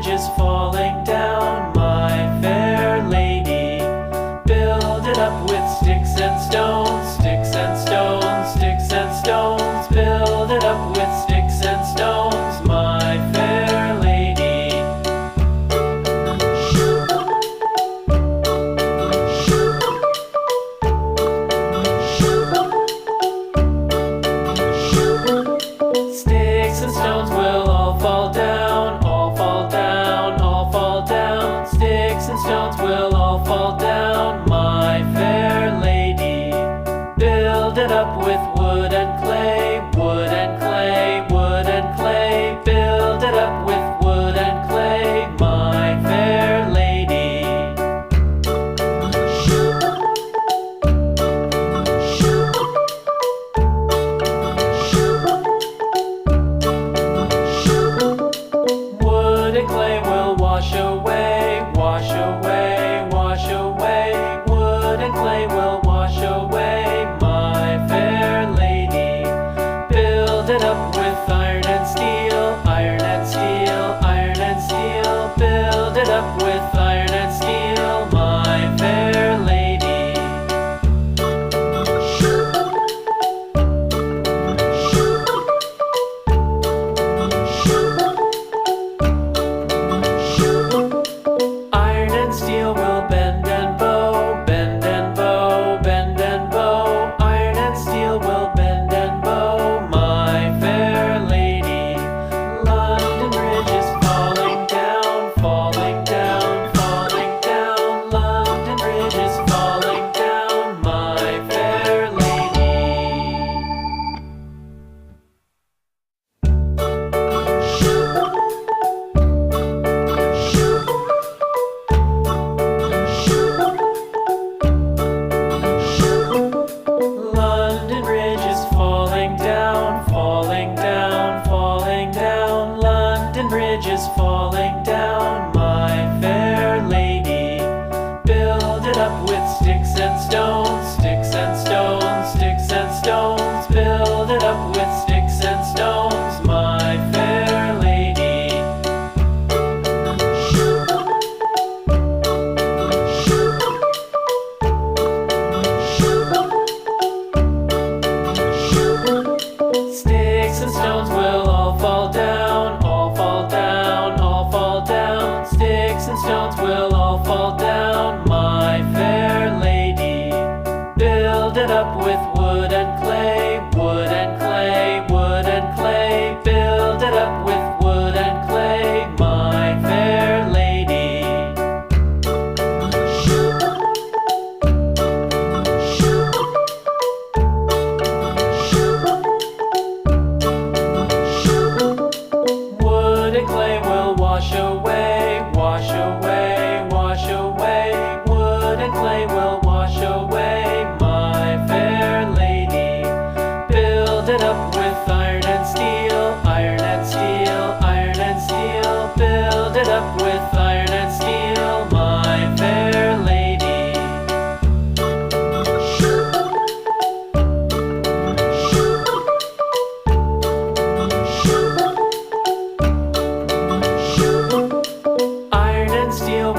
bridge is falling down, my fair lady. Build it up with sticks and stones, sticks and stones, sticks and stones. Build it up with sticks and stones, my fair lady. Sticks and stones will all fall down, all fall down, all fall down. Sticks and stones will all fall down, my fair lady. Build it up with wood and clay, wood and clay, wood and clay. Build it up with wood and clay, my fair lady. Wood and clay will wash away, wash away, wash away. Wood and clay will wash away, my fair lady. Build it up with iron and steel, iron and steel, iron and steel. Build it up with iron and steel, my fair lady. Iron and steel will bend and bow, bend and bow, bend and bow. Iron and steel will bend and bow, my fair lady. London Bridge is falling down, falling down, falling down. London Bridge is falling down, my fair lady. London Bridge is falling down, falling down, falling down. London Bridge is falling down, my fair lady. Build it up with sticks and stones, sticks and stones, sticks and stones. Build it up with sticks and stones, my fair lady. Sticks and stones will all fall down, all fall down, all fall down. Sticks and stones will all fall down, my fair lady. Build it up with wood and clay, wood and clay, wood and clay. Build it up with wood and clay, my fair lady. Wood and clay will wash away, wash away, wash away. Wood and clay will wash away, my fair lady. Build it up with iron and steel, iron and steel, iron and steel. Build it up with iron and steel, my fair lady. Iron and steel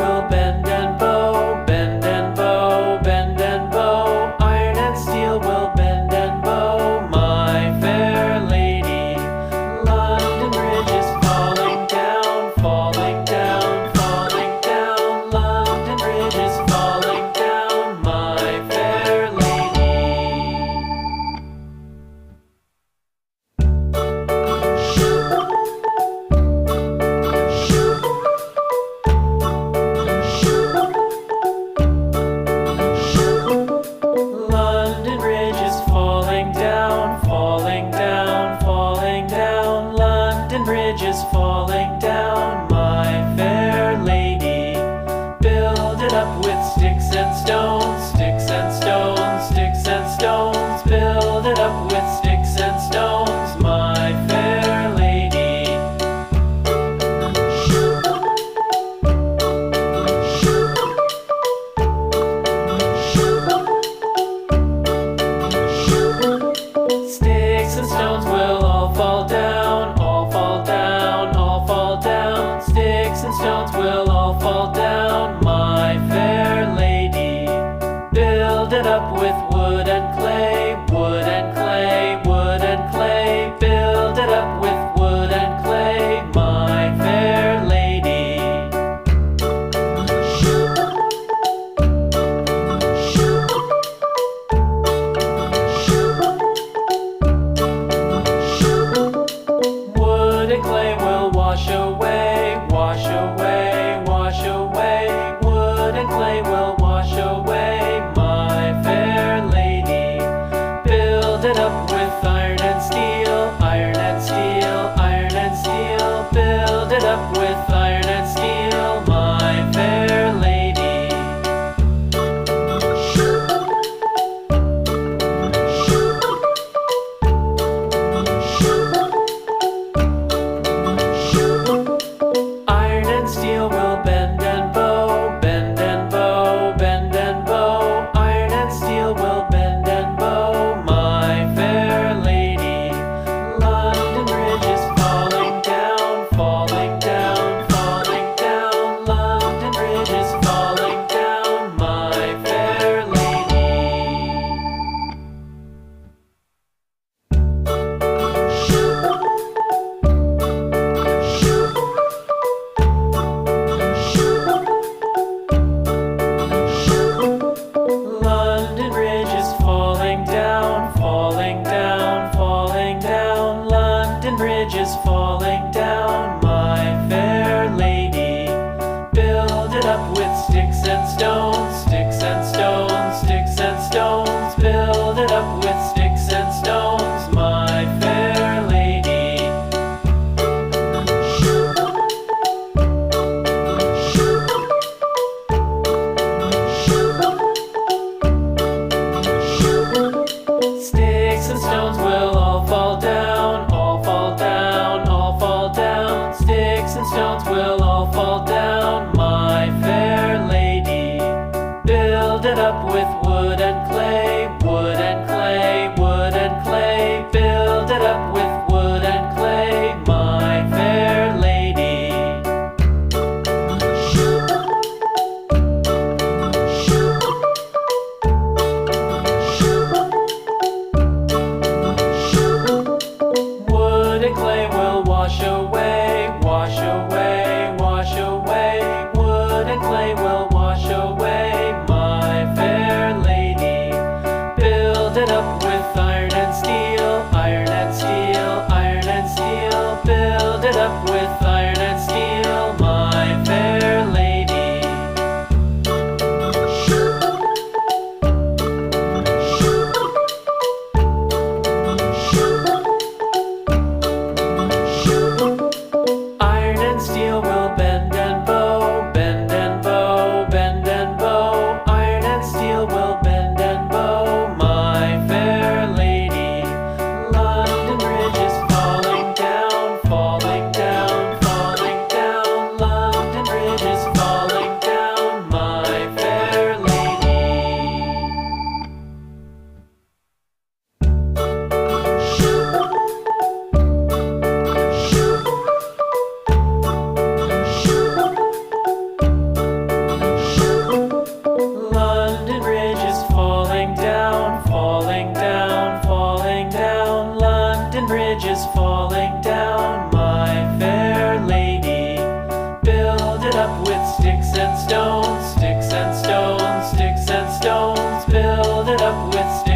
Sticks and stones will all fall down, my fair lady. Build it up with wood and clay, wood and clay, wood and clay. Build it up with wood and clay, my fair lady. Wood and clay will wash away, wash away, wash away. Wood and clay will wash away, my fair lady. Build it up with iron and steel, iron and steel, iron and steel. Build it up with iron and steel, my fair lady. Iron and steel will bend and bow, bend and bow, bend and bow. Iron and steel will bend and bow, my fair lady. London Bridge is falling down, falling down, falling down. London Bridge is falling down, my fair lady. London Bridge is falling down, falling down, falling down. London Bridge is falling down, my fair lady. Build it up with sticks and stones, sticks and stones, sticks and stones. Build it up with sticks